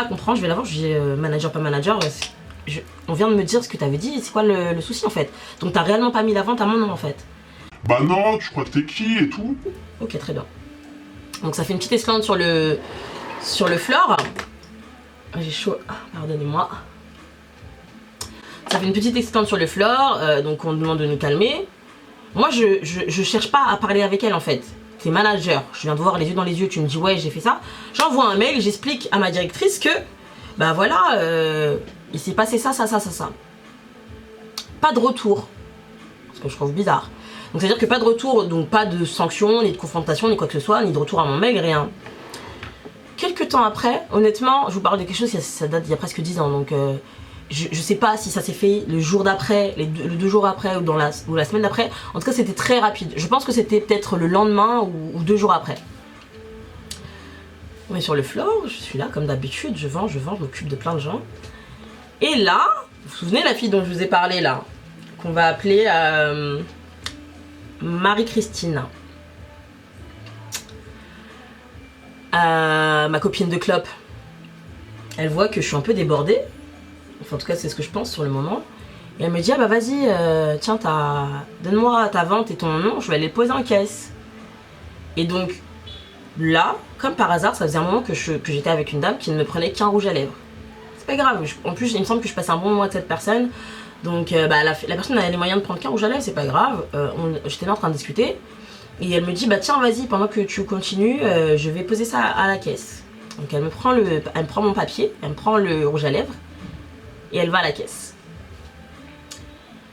pas à comprendre, je vais la voir, je dis manager, pas manager, on vient de me dire ce que t'avais dit, c'est quoi le souci en fait? Donc t'as réellement pas mis la vente à mon nom en fait? Bah non, tu crois que t'es qui et tout? Ok, très bien. Donc ça fait une petite escalade sur le floor. J'ai chaud, pardonnez-moi. Ça fait une petite escalade sur le floor, donc on demande de nous calmer. Moi je cherche pas à parler avec elle en fait. T'es manager, je viens de voir les yeux dans les yeux, tu me dis ouais j'ai fait ça. J'envoie un mail, j'explique à ma directrice que bah voilà, il s'est passé ça. Pas de retour. Parce que je trouve bizarre. Donc c'est-à-dire que pas de retour, donc pas de sanction, ni de confrontation, ni quoi que ce soit, ni de retour à mon mail, rien. Quelques temps après, honnêtement, je vous parle de quelque chose, ça date d'il y a presque 10 ans, donc je sais pas si ça s'est fait le jour d'après, les deux jours après, ou la semaine d'après. En tout cas, c'était très rapide. Je pense que c'était peut-être le lendemain ou 2 jours après. On est sur le floor, je suis là comme d'habitude, je vends, je m'occupe de plein de gens. Et là, vous vous souvenez la fille dont je vous ai parlé là, qu'on va appeler Marie-Christine, ma copine de clope. Elle voit que je suis un peu débordée, enfin en tout cas c'est ce que je pense sur le moment, et elle me dit ah bah vas-y tiens donne-moi ta vente et ton nom, je vais aller le poser en caisse. Et donc là, comme par hasard, ça faisait un moment que j'étais avec une dame qui ne me prenait qu'un rouge à lèvres. C'est pas grave, en plus il me semble que je passe un bon moment avec cette personne. Donc bah, la personne avait les moyens de prendre qu'un rouge à lèvres, c'est pas grave. J'étais là en train de discuter. Et elle me dit bah tiens vas-y, pendant que tu continues, je vais poser ça à la caisse. Donc elle me prend mon papier, elle me prend le rouge à lèvres et elle va à la caisse.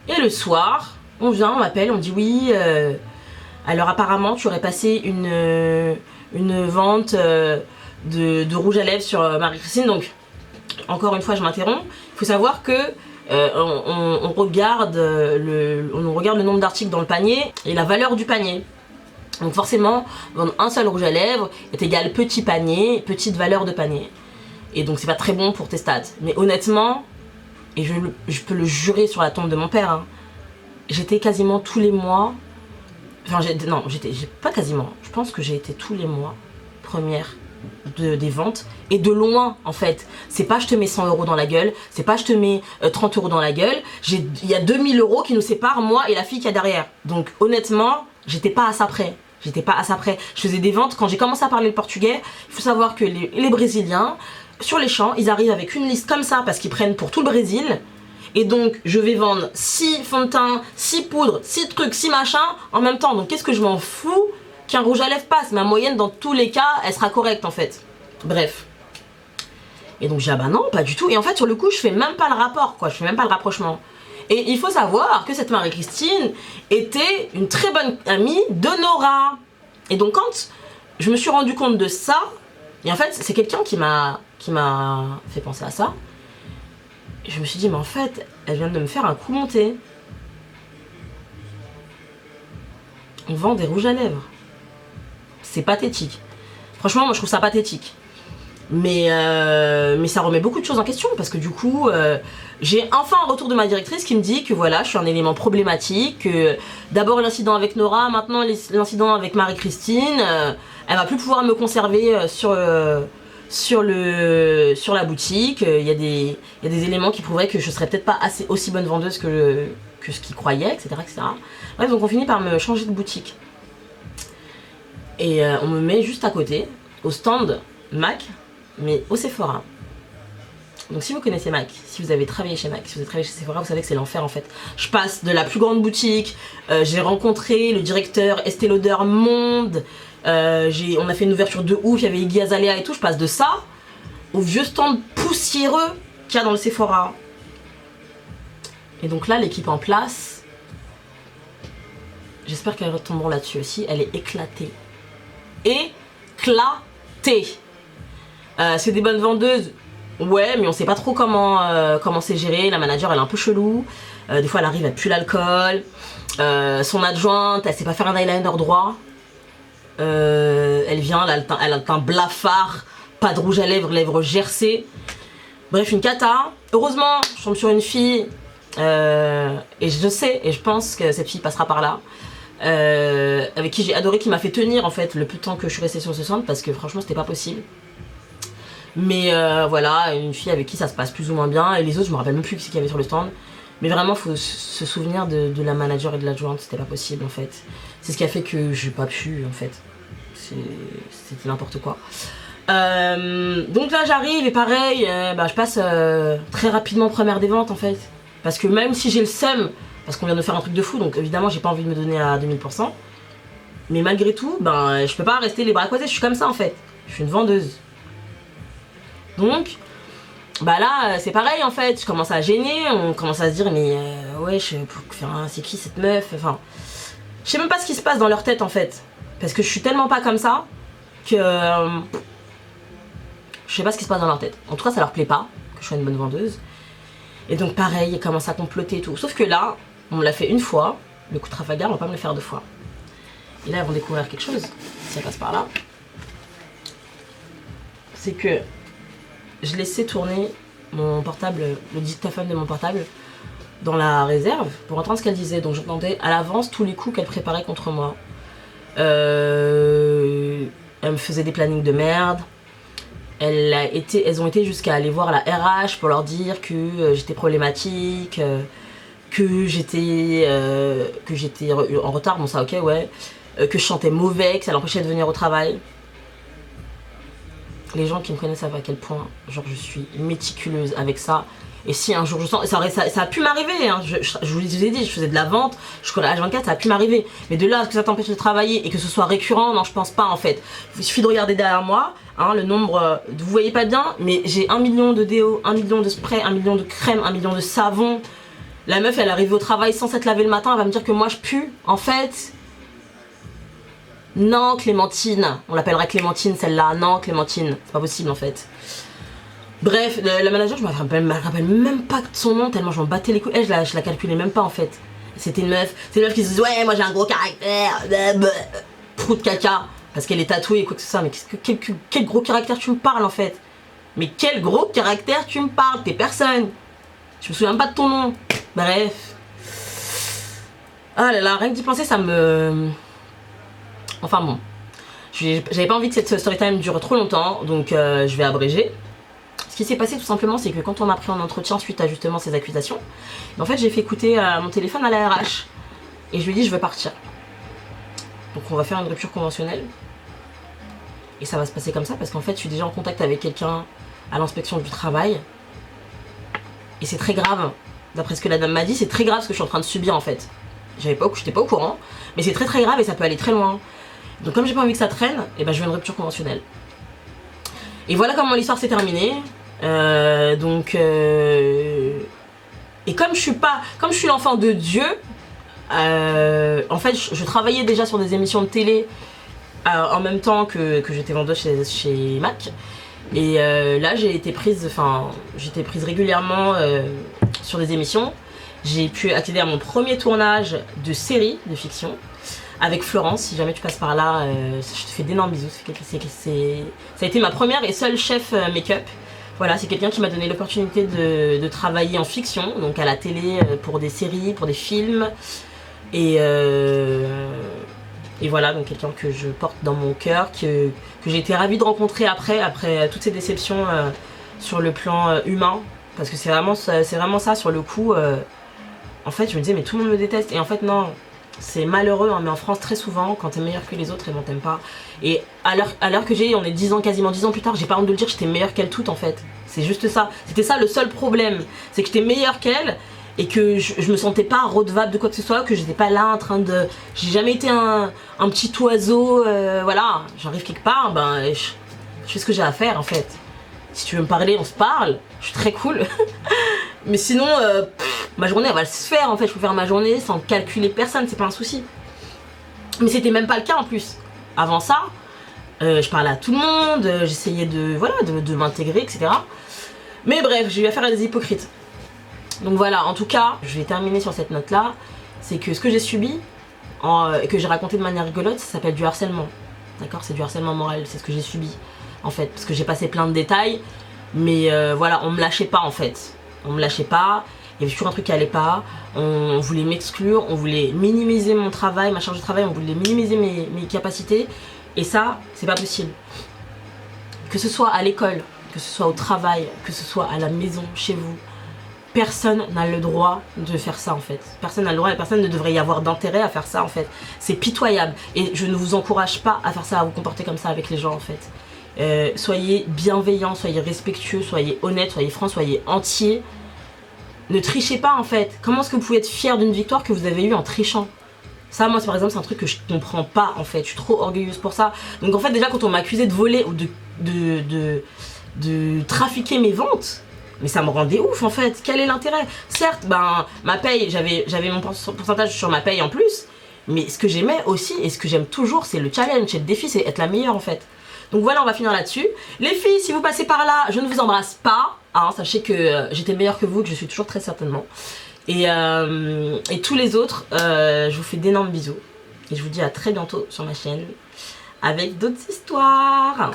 Et le soir, on vient, on m'appelle, on dit oui, alors apparemment tu aurais passé une vente de rouge à lèvres sur Marie-Christine. Donc encore une fois je m'interromps, il faut savoir que on regarde le nombre d'articles dans le panier et la valeur du panier. Donc forcément, vendre un seul rouge à lèvres est égal petit panier, petite valeur de panier. Et donc c'est pas très bon pour tes stats. Mais honnêtement, et je peux le jurer sur la tombe de mon père, hein, j'étais quasiment tous les mois, enfin j'étais pas quasiment, je pense que j'ai été tous les mois première des ventes, et de loin en fait. C'est pas je te mets 100 € dans la gueule, c'est pas je te mets 30 € dans la gueule, il y a 2000 € qui nous séparent, moi et la fille qui est derrière. Donc honnêtement, j'étais pas à ça près. J'étais pas à ça près. Je faisais des ventes, quand j'ai commencé à parler le portugais, il faut savoir que les Brésiliens, sur les champs, ils arrivent avec une liste comme ça parce qu'ils prennent pour tout le Brésil. Et donc je vais vendre 6 fonds de teint, 6 poudres, 6 trucs, 6 machins en même temps. Donc qu'est-ce que je m'en fous qu'un rouge à lèvres passe? Ma moyenne dans tous les cas, elle sera correcte en fait. Bref. Et donc j'ai dit ah bah non, pas du tout. Et en fait sur le coup je fais même pas le rapport quoi, je fais même pas le rapprochement. Et il faut savoir que cette Marie-Christine était une très bonne amie de Nora. Et donc quand je me suis rendu compte de ça, et en fait c'est quelqu'un qui m'a fait penser à ça, et je me suis dit mais en fait elle vient de me faire un coup monté. On vend des rouges à lèvres. C'est pathétique. Franchement moi je trouve ça pathétique. Mais ça remet beaucoup de choses en question parce que du coup j'ai enfin un retour de ma directrice qui me dit que voilà je suis un élément problématique, que d'abord l'incident avec Nora, maintenant l'incident avec Marie-Christine, elle va plus pouvoir me conserver sur la boutique. Il y a des éléments qui prouveraient que je serais peut-être pas aussi bonne vendeuse que ce qu'ils croyaient, etc., etc. Bref, donc on finit par me changer de boutique et on me met juste à côté au stand MAC, mais au Sephora. Donc si vous connaissez MAC, si vous avez travaillé chez MAC, si vous avez travaillé chez Sephora, vous savez que c'est l'enfer en fait. Je passe de la plus grande boutique, j'ai rencontré le directeur Estée Lauder Monde, on a fait une ouverture de ouf, il y avait Iggy Azalea et tout, je passe de ça au vieux stand poussiéreux qu'il y a dans le Sephora. Et donc là l'équipe en place, j'espère qu'elles retomberont là-dessus aussi, elle est éclatée. Éclatée. C'est des bonnes vendeuses, ouais, mais on sait pas trop comment c'est géré. La manager elle est un peu chelou, des fois elle arrive, elle pue l'alcool, son adjointe elle sait pas faire un eyeliner droit, elle vient, elle a le teint blafard, pas de rouge à lèvres, lèvres gercées, bref une cata. Heureusement je tombe sur une fille, et je sais, et je pense que cette fille passera par là, avec qui j'ai adoré, qui m'a fait tenir en fait le peu de temps que je suis restée sur ce centre, parce que franchement c'était pas possible. Mais voilà, une fille avec qui ça se passe plus ou moins bien. Et les autres, je me rappelle même plus qui c'est qu'il y avait sur le stand. Mais vraiment, faut se souvenir de la manager et de l'adjointe, c'était pas possible en fait. C'est ce qui a fait que j'ai pas pu en fait. C'était n'importe quoi. Donc là j'arrive et pareil, je passe très rapidement première des ventes en fait. Parce que même si j'ai le seum, parce qu'on vient de faire un truc de fou, donc évidemment j'ai pas envie de me donner à 2000%. Mais malgré tout, je peux pas rester les bras croisés, je suis comme ça en fait. Je suis une vendeuse. Donc, là c'est pareil en fait, je commence à gêner, on commence à se dire mais c'est qui cette meuf, enfin... Je sais même pas ce qui se passe dans leur tête en fait. Parce que je suis tellement pas comme ça que... je sais pas ce qui se passe dans leur tête. En tout cas ça leur plaît pas que je sois une bonne vendeuse. Et donc pareil, ils commencent à comploter et tout. Sauf que là, on me l'a fait une fois, le coup de Trafalgar, on va pas me le faire deux fois. Et là, ils vont découvrir quelque chose, si ça passe par là. C'est que je laissais tourner mon portable, le dictaphone de mon portable, dans la réserve pour entendre ce qu'elle disait. Donc j'entendais à l'avance tous les coups qu'elle préparait contre moi. Elle me faisait des plannings de merde. Elles ont été jusqu'à aller voir la RH pour leur dire que j'étais problématique, que j'étais en retard, bon ça ok ouais, que je chantais mauvais, que ça l'empêchait de venir au travail. Les gens qui me connaissent savent à quel point genre je suis méticuleuse avec ça. Et si un jour je sens, ça a pu m'arriver, hein. Je vous ai dit, je faisais de la vente, je connais H24, ça a pu m'arriver. Mais de là à ce que ça t'empêche de travailler et que ce soit récurrent, non je pense pas en fait. Il suffit de regarder derrière moi, hein, le nombre, vous voyez pas bien, mais j'ai 1 million de déos, 1 million de sprays, 1 million de crèmes, 1 million de savons. La meuf elle arrive au travail sans s'être lavée le matin, elle va me dire que moi je pue, en fait. Non Clémentine, on l'appellera Clémentine celle-là, non Clémentine, c'est pas possible en fait. Bref, la manager, je me rappelle même pas de son nom tellement je m'en battais les couilles. Elle, je la calculais même pas en fait. C'était une meuf, c'est une meuf qui se disait ouais moi j'ai un gros caractère, trou de caca, parce qu'elle est tatouée et quoi que ce soit. Mais quel gros caractère tu me parles en fait? Mais quel gros caractère tu me parles? T'es personne. Je me souviens même pas de ton nom. Bref. Ah là là, rien que d'y penser ça me... Enfin bon. J'avais pas envie que cette story time dure trop longtemps, donc je vais abréger. Ce qui s'est passé tout simplement, c'est que quand on m'a pris en entretien suite à justement ces accusations, en fait j'ai fait écouter mon téléphone à la RH et je lui ai dit je veux partir. Donc on va faire une rupture conventionnelle et ça va se passer comme ça parce qu'en fait je suis déjà en contact avec quelqu'un à l'inspection du travail et c'est très grave. D'après ce que la dame m'a dit, c'est très grave ce que je suis en train de subir en fait. J'étais pas au courant, mais c'est très grave et ça peut aller très loin. Donc comme j'ai pas envie que ça traîne, je veux une rupture conventionnelle. Et voilà comment l'histoire s'est terminée. Et comme je suis l'enfant de Dieu, en fait je travaillais déjà sur des émissions de télé en même temps que j'étais vendeuse chez Mac. Et là j'étais prise régulièrement sur des émissions. J'ai pu accéder à mon premier tournage de série de fiction avec Florence. Si jamais tu passes par là, je te fais d'énormes bisous. Ça a été ma première et seule chef make-up. Voilà, c'est quelqu'un qui m'a donné l'opportunité de travailler en fiction, donc à la télé, pour des séries, pour des films. Et voilà, donc quelqu'un que je porte dans mon cœur, que j'ai été ravie de rencontrer après toutes ces déceptions sur le plan humain. Parce que c'est vraiment ça, sur le coup. En fait, je me disais, mais tout le monde me déteste. Et en fait, non. C'est malheureux, hein, mais en France, très souvent, quand t'es meilleur que les autres, on t'aime pas. Et à l'heure que j'ai, on est quasiment 10 ans plus tard, j'ai pas honte de le dire, j'étais meilleure qu'elle toute en fait. C'est juste ça. C'était ça le seul problème. C'est que j'étais meilleure qu'elle et que je me sentais pas redevable de quoi que ce soit, que j'étais pas là en train de... J'ai jamais été un petit oiseau, voilà. J'arrive quelque part, je fais ce que j'ai à faire en fait. Si tu veux me parler, on se parle. Je suis très cool. Mais sinon, ma journée elle va se faire en fait. Je peux faire ma journée sans calculer personne, c'est pas un souci. Mais c'était même pas le cas en plus. Avant ça, je parlais à tout le monde, j'essayais de m'intégrer, etc. Mais bref, j'ai eu affaire à des hypocrites. Donc voilà, en tout cas, je vais terminer sur cette note là. C'est que ce que j'ai subi, et que j'ai raconté de manière rigolote, ça s'appelle du harcèlement. D'accord, c'est du harcèlement moral, c'est ce que j'ai subi en fait. Parce que j'ai passé plein de détails. Mais voilà, on me lâchait pas en fait. On me lâchait pas, il y avait toujours un truc qui allait pas. On voulait m'exclure, on voulait minimiser mon travail, ma charge de travail, on voulait minimiser mes capacités. Et ça, c'est pas possible. Que ce soit à l'école, que ce soit au travail, que ce soit à la maison, chez vous. Personne n'a le droit de faire ça en fait. Personne n'a le droit et personne ne devrait y avoir d'intérêt à faire ça en fait. C'est pitoyable et je ne vous encourage pas à faire ça, à vous comporter comme ça avec les gens en fait. Soyez bienveillants, soyez respectueux, soyez honnêtes, soyez francs, soyez entiers. Ne trichez pas en fait. Comment est-ce que vous pouvez être fier d'une victoire que vous avez eue en trichant? Ça, moi, par exemple, c'est un truc que je comprends pas en fait. Je suis trop orgueilleuse pour ça. Donc en fait, déjà, quand on m'a accusé de voler ou de trafiquer mes ventes, mais ça me rendait ouf en fait. Quel est l'intérêt? Certes, ben, ma paye, j'avais mon pourcentage sur ma paye en plus. Mais ce que j'aimais aussi et ce que j'aime toujours, c'est le challenge, c'est le défi, c'est être la meilleure en fait. Donc voilà, on va finir là-dessus. Les filles, si vous passez par là, je ne vous embrasse pas. Hein, sachez que j'étais meilleure que vous, que je suis toujours très certainement. Et tous les autres, je vous fais d'énormes bisous. Et je vous dis à très bientôt sur ma chaîne avec d'autres histoires.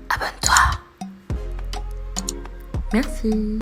Abonne-toi. Merci.